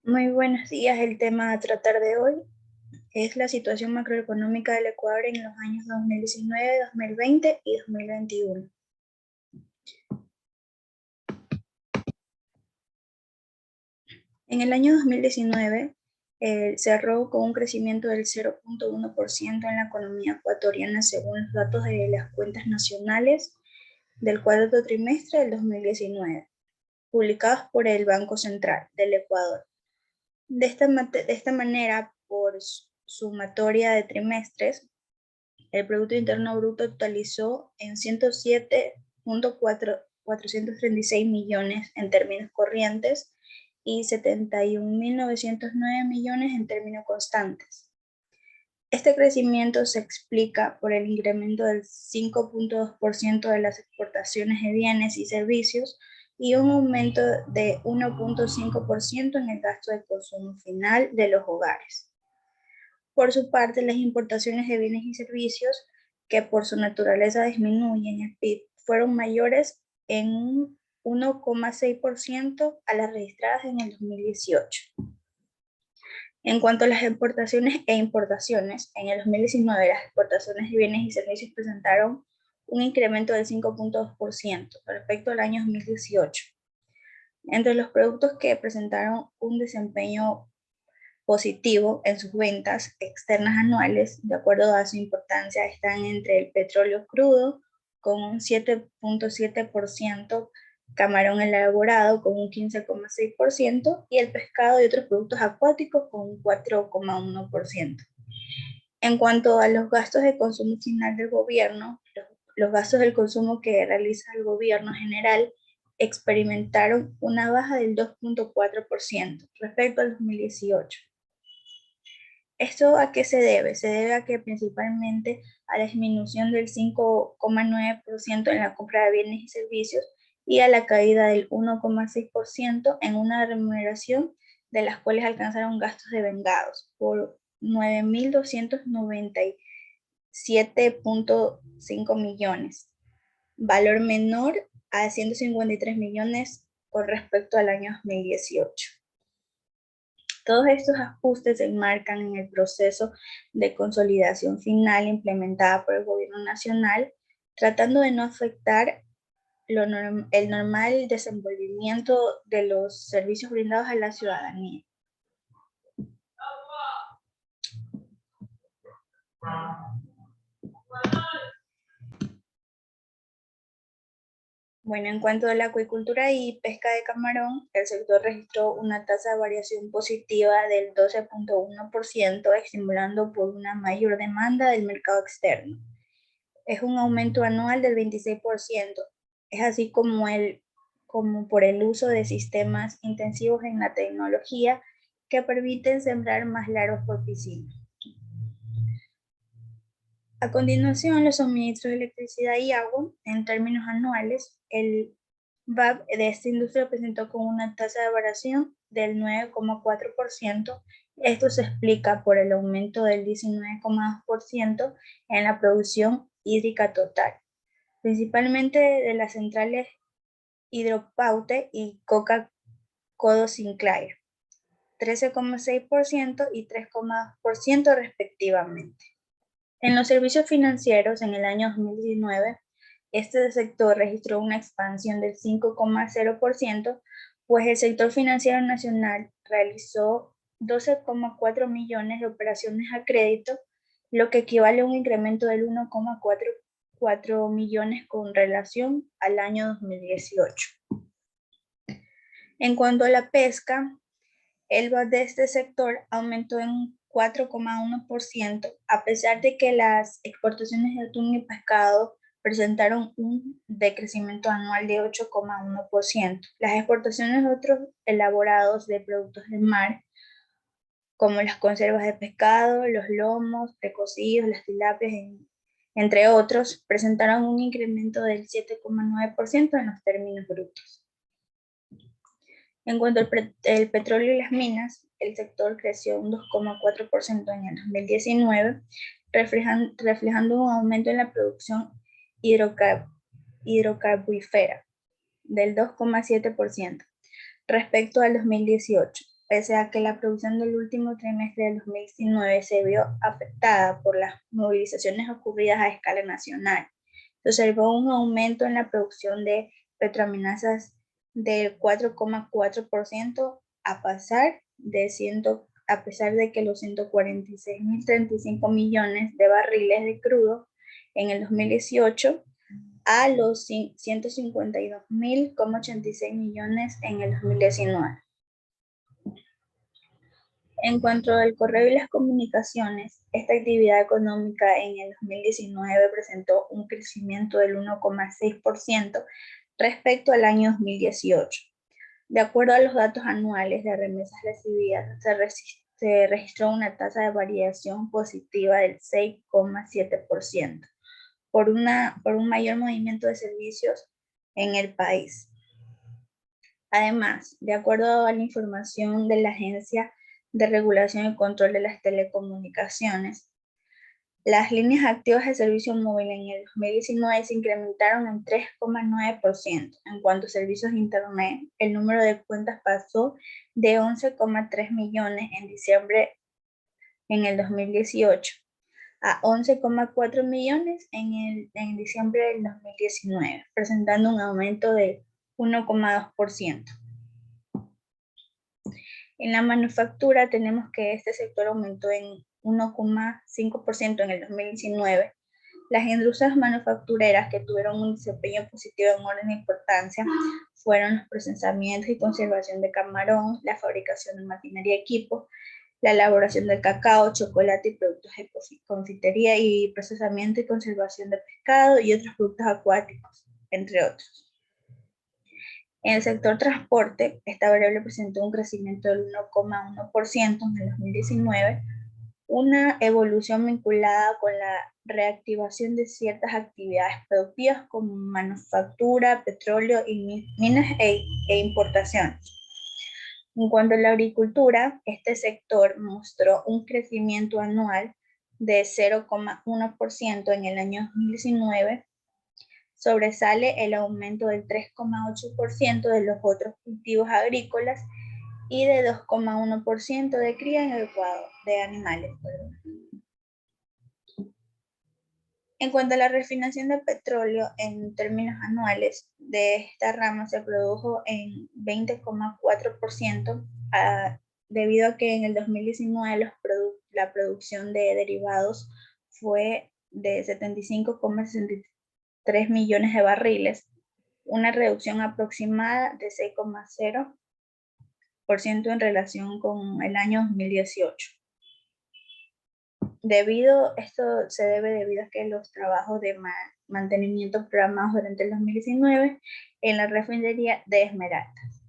Muy buenos días. El tema a tratar de hoy es la situación macroeconómica del Ecuador en los años 2019, 2020 y 2021. En el año 2019 cerró con un crecimiento del 0.1% en la economía ecuatoriana según los datos de las cuentas nacionales del cuarto trimestre del 2019, publicados por el Banco Central del Ecuador. De esta manera, por sumatoria de trimestres, el Producto Interno Bruto totalizó en 107.436 millones en términos corrientes y 71.909 millones en términos constantes. Este crecimiento se explica por el incremento del 5.2% de las exportaciones de bienes y servicios y un aumento de 1.5% en el gasto de consumo final de los hogares. Por su parte, las importaciones de bienes y servicios, que por su naturaleza disminuyen el PIB, fueron mayores en un 1,6% a las registradas en el 2018. En cuanto a las exportaciones e importaciones, en el 2019 las exportaciones de bienes y servicios presentaron un incremento del 5.2% respecto al año 2018. Entre los productos que presentaron un desempeño positivo en sus ventas externas anuales, de acuerdo a su importancia, están entre el petróleo crudo con un 7.7%, camarón elaborado con un 15.6% y el pescado y otros productos acuáticos con un 4.1%. En cuanto a los gastos de consumo final del gobierno, los gastos del consumo que realiza el gobierno general experimentaron una baja del 2.4% respecto al 2018. ¿Esto a qué se debe? Se debe a que principalmente a la disminución del 5.9% en la compra de bienes y servicios y a la caída del 1.6% en una remuneración de las cuales alcanzaron gastos devengados por 9.297.5 millones, valor menor a 153 millones con respecto al año 2018. Todos estos ajustes se enmarcan en el proceso de consolidación final implementada por el Gobierno Nacional, tratando de no afectar el normal desenvolvimiento de los servicios brindados a la ciudadanía. Bueno, en cuanto a la acuicultura y pesca de camarón, el sector registró una tasa de variación positiva del 12.1%, estimulando por una mayor demanda del mercado externo. Es un aumento anual del 26%. Es así como por el uso de sistemas intensivos en la tecnología que permiten sembrar más larvas por piscina. A continuación, los suministros de electricidad y agua, en términos anuales, el VAP de esta industria presentó con una tasa de variación del 9.4%. Esto se explica por el aumento del 19.2% en la producción hídrica total, principalmente de las centrales Hidropaute y Coca-Codo Sinclair, 13.6% y 3.2% respectivamente. En los servicios financieros, en el año 2019, este sector registró una expansión del 5.0%, pues el sector financiero nacional realizó 12.4 millones de operaciones a crédito, lo que equivale a un incremento del 1.4 millones con relación al año 2018. En cuanto a la pesca, el VAT de este sector aumentó en 4.1%, a pesar de que las exportaciones de atún y pescado presentaron un decrecimiento anual de 8.1%. Las exportaciones de otros elaborados de productos del mar, como las conservas de pescado, los lomos precocidos, las tilapias, entre otros, presentaron un incremento del 7.9% en los términos brutos. En cuanto al petróleo y las minas, el sector creció un 2.4% en el 2019, reflejando un aumento en la producción hidrocarburífera del 2.7% respecto al 2018. pese a que la producción del último trimestre del 2019 se vio afectada por las movilizaciones ocurridas a escala nacional. Se observó un aumento en la producción de petroaminasas del 4,4% a pesar de que los 146.035 millones de barriles de crudo en el 2018 a los 152.086 millones en el 2019. En cuanto al correo y las comunicaciones, esta actividad económica en el 2019 presentó un crecimiento del 1,6% respecto al año 2018. De acuerdo a los datos anuales de remesas recibidas, se registró una tasa de variación positiva del 6,7% por un mayor movimiento de servicios en el país. Además, de acuerdo a la información de la Agencia de Regulación y Control de las Telecomunicaciones, las líneas activas de servicio móvil en el 2019 se incrementaron en 3,9%. En cuanto a servicios de Internet, el número de cuentas pasó de 11,3 millones en diciembre en el 2018 a 11,4 millones en diciembre del 2019, presentando un aumento de 1,2%. En la manufactura tenemos que este sector aumentó en 1,5% en el 2019. Las industrias manufactureras que tuvieron un desempeño positivo en orden de importancia fueron los procesamientos y conservación de camarón, la fabricación de maquinaria y equipo, la elaboración del cacao, chocolate y productos de confitería y procesamiento y conservación de pescado y otros productos acuáticos, entre otros. En el sector transporte, esta variable presentó un crecimiento del 1,1% en el 2019, una evolución vinculada con la reactivación de ciertas actividades productivas como manufactura, petróleo y minas e importaciones. En cuanto a la agricultura, este sector mostró un crecimiento anual de 0,1% en el año 2019. Sobresale el aumento del 3,8% de los otros cultivos agrícolas y de 2,1% de cría en el Ecuador de animales. En cuanto a la refinación de petróleo en términos anuales, de esta rama se produjo en 20,4% debido a que en el 2019 la producción de derivados fue de 75,63 millones de barriles, una reducción aproximada de 6,0% en relación con el año 2018. Esto se debe debido a que los trabajos de mantenimiento programados durante el 2019 en la refinería de Esmeraldas.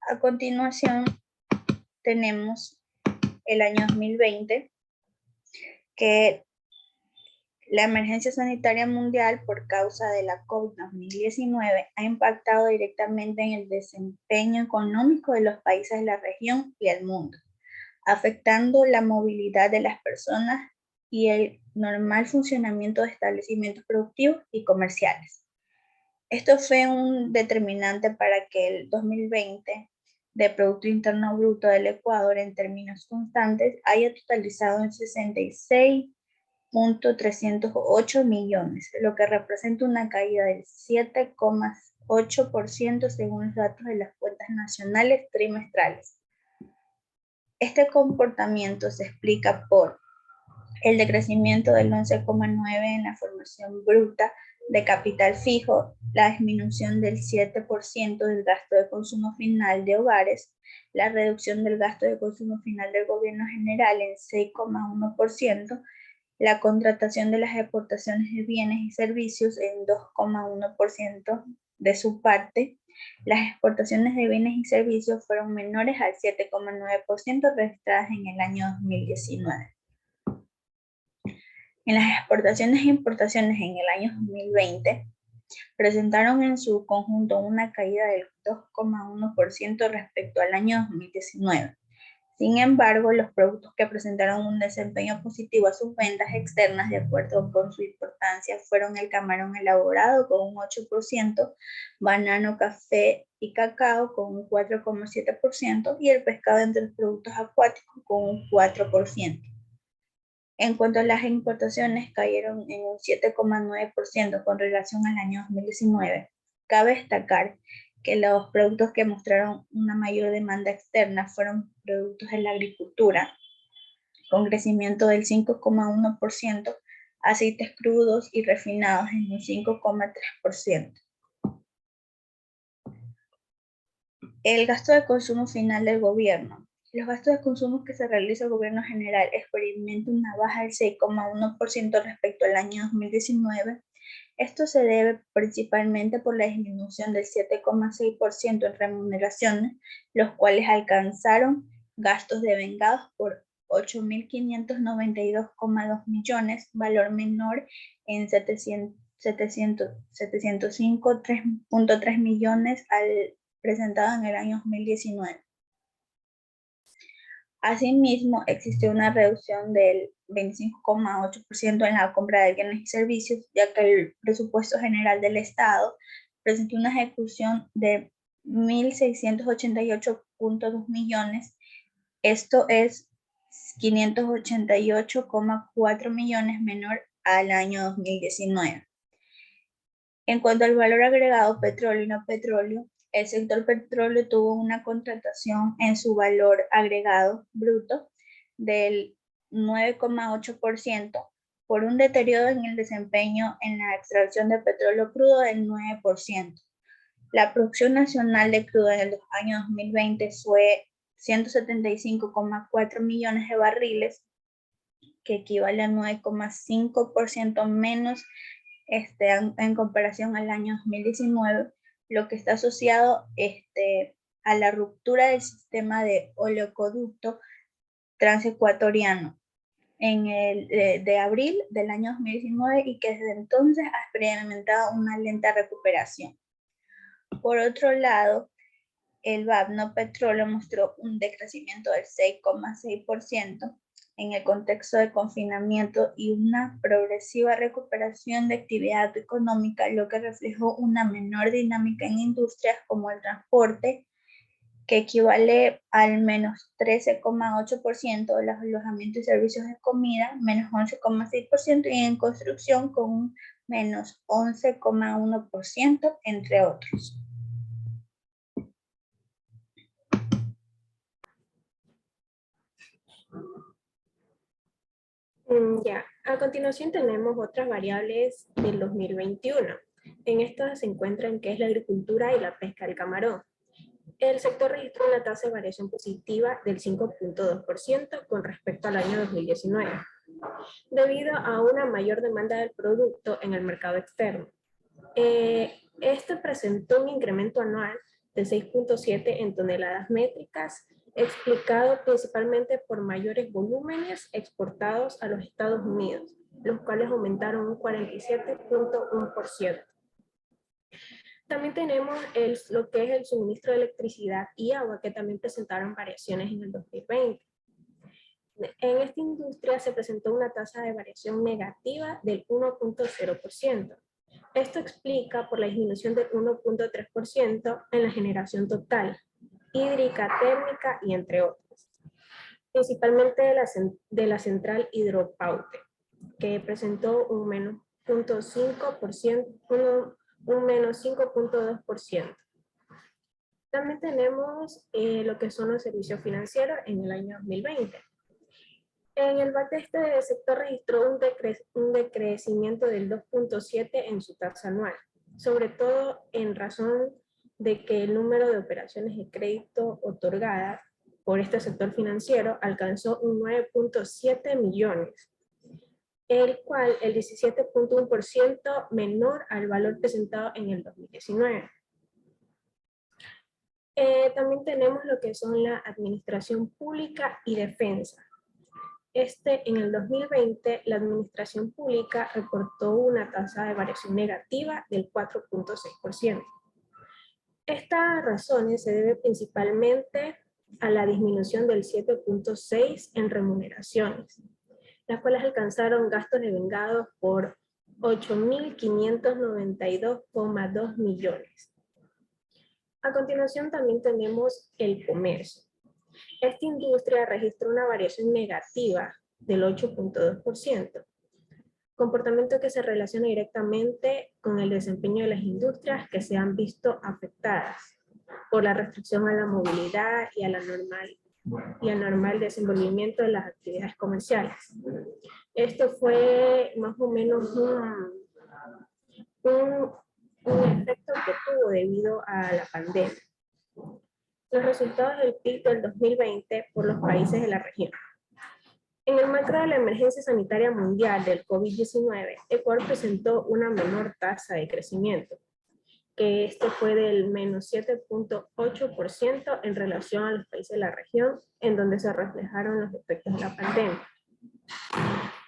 A continuación tenemos el año 2020, que la emergencia sanitaria mundial por causa de la COVID-19 ha impactado directamente en el desempeño económico de los países de la región y el mundo, afectando la movilidad de las personas y el normal funcionamiento de establecimientos productivos y comerciales. Esto fue un determinante para que el 2020 de Producto Interno Bruto del Ecuador en términos constantes haya totalizado en 66.308 millones, lo que representa una caída del 7,8% según los datos de las cuentas nacionales trimestrales. Este comportamiento se explica por el decrecimiento del 11,9% en la formación bruta de capital fijo, la disminución del 7% del gasto de consumo final de hogares, la reducción del gasto de consumo final del gobierno general en 6,1%, la contratación de las exportaciones de bienes y servicios en 2,1% de su parte. Las exportaciones de bienes y servicios fueron menores al 7,9% registradas en el año 2019. En las exportaciones e importaciones en el año 2020 presentaron en su conjunto una caída del 2,1% respecto al año 2019. Sin embargo, los productos que presentaron un desempeño positivo a sus ventas externas, de acuerdo con su importancia, fueron el camarón elaborado con un 8%, banano, café y cacao con un 4,7% y el pescado entre los productos acuáticos con un 4%. En cuanto a las importaciones, cayeron en un 7,9% con relación al año 2019. Cabe destacar que los productos que mostraron una mayor demanda externa fueron productos de la agricultura, con crecimiento del 5,1%, aceites crudos y refinados en un 5,3%. El gasto de consumo final del gobierno. Los gastos de consumo que se realiza el gobierno general experimentan una baja del 6,1% respecto al año 2019. Esto se debe principalmente por la disminución del 7,6% en remuneraciones, los cuales alcanzaron gastos devengados por 8.592,2 millones, valor menor en 705,3 millones al presentado en el año 2019. Asimismo, existió una reducción del 25,8% en la compra de bienes y servicios, ya que el presupuesto general del Estado presentó una ejecución de 1.688,2 millones. Esto es 588,4 millones menor al año 2019. En cuanto al valor agregado petróleo y no petróleo, el sector petróleo tuvo una contratación en su valor agregado bruto del 9,8% por un deterioro en el desempeño en la extracción de petróleo crudo del 9%. La producción nacional de crudo en el año 2020 fue 175,4 millones de barriles, que equivale a 9,5% menos en comparación al año 2019, lo que está asociado a la ruptura del sistema de oleoducto transecuatoriano de abril del año 2019 y que desde entonces ha experimentado una lenta recuperación. Por otro lado, el VAP no petróleo mostró un decrecimiento del 6,6% en el contexto de confinamiento y una progresiva recuperación de actividad económica, lo que reflejó una menor dinámica en industrias como el transporte, que equivale al menos 13,8%, de los alojamientos y servicios de comida, menos 11,6%, y en construcción con un menos 11,1%, entre otros. Ya, a continuación tenemos otras variables del 2021. En estas se encuentran que es la agricultura y la pesca del camarón. El sector registró una tasa de variación positiva del 5,2% con respecto al año 2019, debido a una mayor demanda del producto en el mercado externo. Este presentó un incremento anual de 6,7 en toneladas métricas, explicado principalmente por mayores volúmenes exportados a los Estados Unidos, los cuales aumentaron un 47,1%. También tenemos lo que es el suministro de electricidad y agua, que también presentaron variaciones en el 2020. En esta industria se presentó una tasa de variación negativa del 1,0%. Esto explica por la disminución del 1,3% en la generación total, hídrica, térmica y entre otros. Principalmente de la central Hidropaute, que presentó un menos 0,5%, un menos 5,2%. También tenemos lo que son los servicios financieros en el año 2020. En el VAT este sector registró un decrecimiento del 2,7% en su tasa anual, sobre todo en razón de que el número de operaciones de crédito otorgadas por este sector financiero alcanzó un 9,7 millones, el cual el 17,1% menor al valor presentado en el 2019. También tenemos lo que son la administración pública y defensa. En el 2020, la administración pública reportó una tasa de variación negativa del 4,6%. Estas razones se deben principalmente a la disminución del 7.6 en remuneraciones, las cuales alcanzaron gastos devengados por 8.592,2 millones. A continuación también tenemos el comercio. Esta industria registró una variación negativa del 8.2%, comportamiento que se relaciona directamente con el desempeño de las industrias que se han visto afectadas por la restricción a la movilidad y al normal desenvolvimiento de las actividades comerciales. Esto fue más o menos un efecto que tuvo debido a la pandemia. Los resultados del PIB del 2020 por los países de la región. En el marco de la emergencia sanitaria mundial del COVID-19, Ecuador presentó una menor tasa de crecimiento, que este fue del menos 7.8% en relación a los países de la región, en donde se reflejaron los efectos de la pandemia.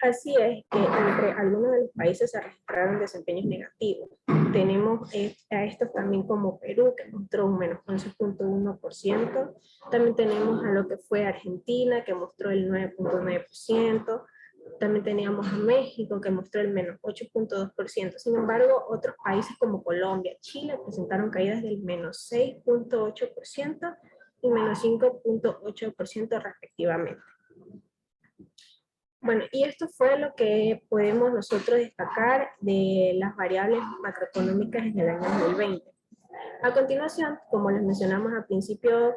Así es que entre algunos de los países se registraron desempeños negativos. Tenemos a estos también como Perú, que mostró un menos 11.1%. También tenemos a lo que fue Argentina, que mostró el 9.9%. También teníamos a México, que mostró el menos 8.2%. Sin embargo, otros países como Colombia, Chile, presentaron caídas del menos 6.8% y menos 5.8% respectivamente. Bueno, y esto fue lo que podemos nosotros destacar de las variables macroeconómicas en el año 2020. A continuación, como les mencionamos al principio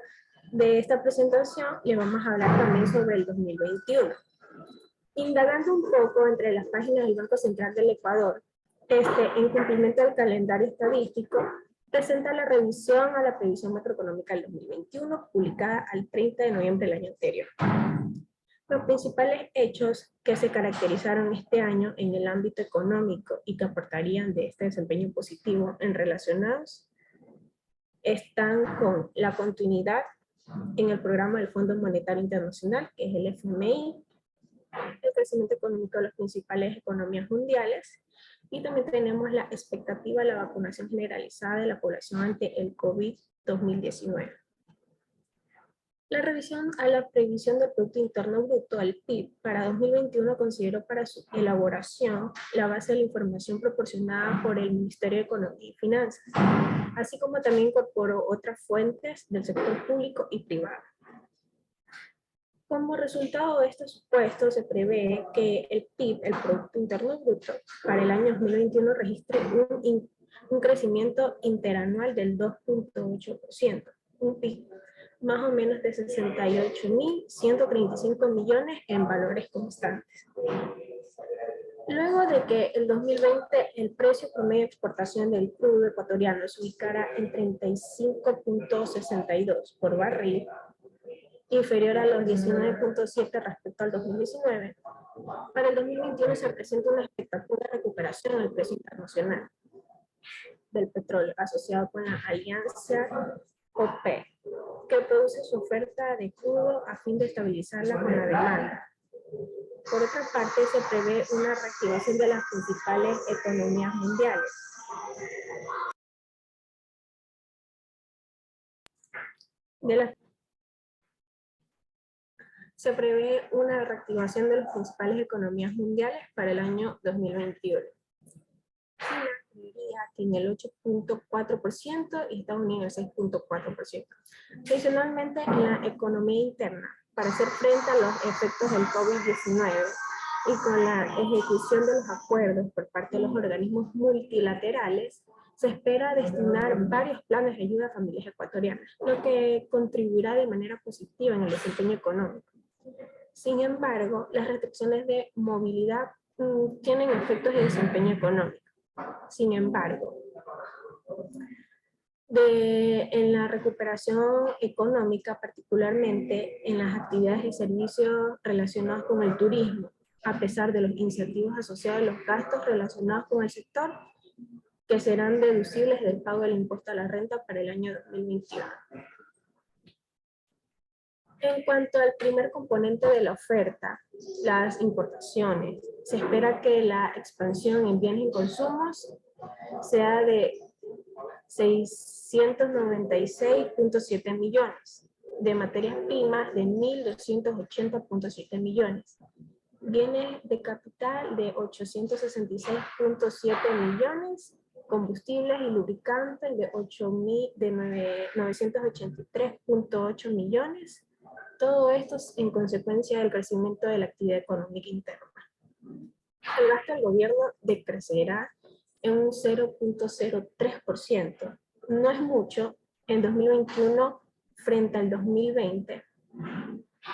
de esta presentación, les vamos a hablar también sobre el 2021. Indagando un poco entre las páginas del Banco Central del Ecuador, en cumplimiento del calendario estadístico, presenta la revisión a la previsión macroeconómica del 2021, publicada al 30 de noviembre del año anterior. Los principales hechos que se caracterizaron este año en el ámbito económico y que aportarían de este desempeño positivo en relacionados están con la continuidad en el programa del Fondo Monetario Internacional, que es el FMI, el crecimiento económico de las principales economías mundiales, y también tenemos la expectativa de la vacunación generalizada de la población ante el COVID-2019. La revisión a la previsión del Producto Interno Bruto, al PIB, para 2021 consideró para su elaboración la base de la información proporcionada por el Ministerio de Economía y Finanzas, así como también incorporó otras fuentes del sector público y privado. Como resultado de estos supuestos, se prevé que el PIB, el Producto Interno Bruto, para el año 2021 registre un crecimiento interanual del 2.8%, un PIB más o menos de 68.135 millones en valores constantes. Luego de que el 2020 el precio promedio de exportación del crudo ecuatoriano se ubicara en 35.62 por barril, inferior a los 19.7 respecto al 2019, para el 2021 se presenta una expectativa de recuperación del precio internacional del petróleo asociado con la alianza OPEC, que produce su oferta de crudo a fin de estabilizarla con la demanda. Por otra parte, se prevé una reactivación de las principales economías mundiales. Se prevé una reactivación de las principales economías mundiales para el año 2021. China creería que en el 8.4% y Estados Unidos el 6.4%. Adicionalmente, en la economía interna, para hacer frente a los efectos del COVID-19 y con la ejecución de los acuerdos por parte de los organismos multilaterales, se espera destinar varios planes de ayuda a familias ecuatorianas, lo que contribuirá de manera positiva en el desempeño económico. Sin embargo, las restricciones de movilidad tienen efectos de desempeño económico. Sin embargo, en la recuperación económica, particularmente en las actividades y servicios relacionados con el turismo, a pesar de los incentivos asociados a los gastos relacionados con el sector, que serán deducibles del pago del impuesto a la renta para el año 2021. En cuanto al primer componente de la oferta, las importaciones, se espera que la expansión en bienes y consumos sea de 696.7 millones. de materias primas de 1.280.7 millones, bienes de capital de 866.7 millones, combustibles y lubricantes de 983.8 millones, todo esto en consecuencia del crecimiento de la actividad económica interna. El gasto del gobierno decrecerá en un 0.03%. No es mucho en 2021 frente al 2020,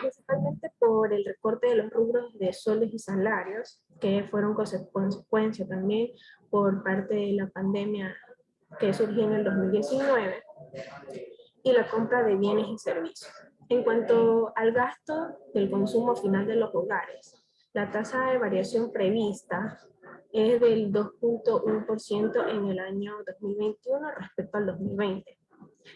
principalmente por el recorte de los rubros de sueldos y salarios, que fueron consecuencia también por parte de la pandemia que surgió en el 2019, y la compra de bienes y servicios. En cuanto al gasto del consumo final de los hogares, la tasa de variación prevista es del 2.1% en el año 2021 respecto al 2020.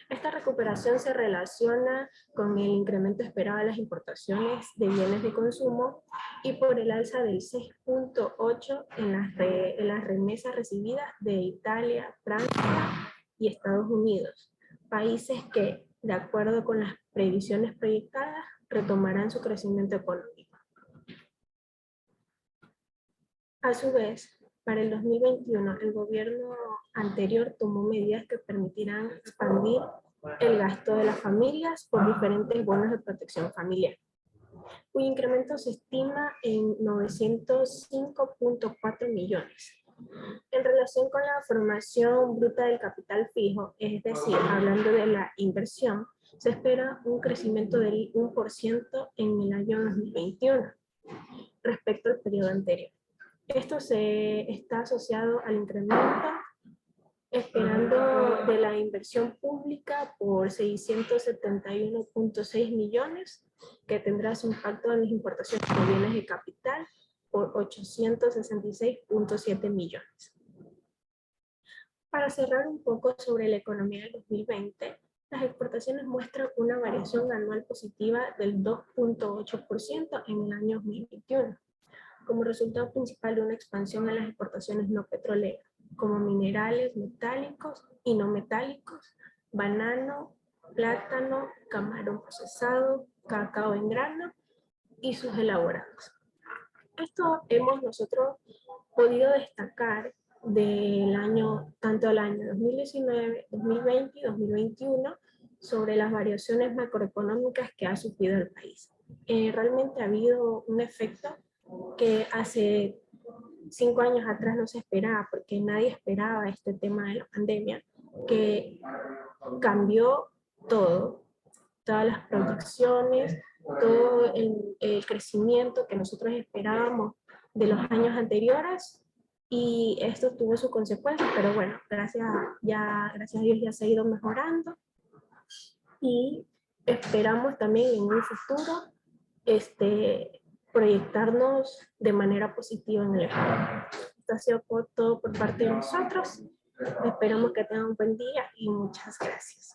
Esta recuperación se relaciona con el incremento esperado de las importaciones de bienes de consumo y por el alza del 6.8% en las remesas recibidas de Italia, Francia y Estados Unidos, países que, de acuerdo con las previsiones proyectadas, retomarán su crecimiento económico. A su vez, para el 2021, el gobierno anterior tomó medidas que permitirán expandir el gasto de las familias por diferentes bonos de protección familiar, cuyo incremento se estima en 905.4 millones. En relación con la formación bruta del capital fijo, es decir, hablando de la inversión, se espera un crecimiento del 1% en el año 2021 respecto al periodo anterior. Esto está asociado al incremento esperando de la inversión pública por 671.6 millones, que tendrá su impacto en las importaciones de bienes de capital por 866.7 millones. Para cerrar un poco sobre la economía del 2020, las exportaciones muestran una variación anual positiva del 2.8% en el año 2021, como resultado principal de una expansión en las exportaciones no petroleras, como minerales metálicos y no metálicos, banano, plátano, camarón procesado, cacao en grano y sus elaborados. Esto hemos nosotros podido destacar del año, tanto el año 2019, 2020 y 2021, sobre las variaciones macroeconómicas que ha sufrido el país. Realmente ha habido un efecto que hace 5 años atrás no se esperaba, porque nadie esperaba este tema de la pandemia, que cambió todo, todas las proyecciones, todo el crecimiento que nosotros esperábamos de los años anteriores, y esto tuvo su consecuencia, pero bueno, gracias a Dios ya se ha ido mejorando, y esperamos también en un futuro proyectarnos de manera positiva en el Ecuador. Esto ha sido todo por parte de nosotros. Esperamos que tengan un buen día y muchas gracias.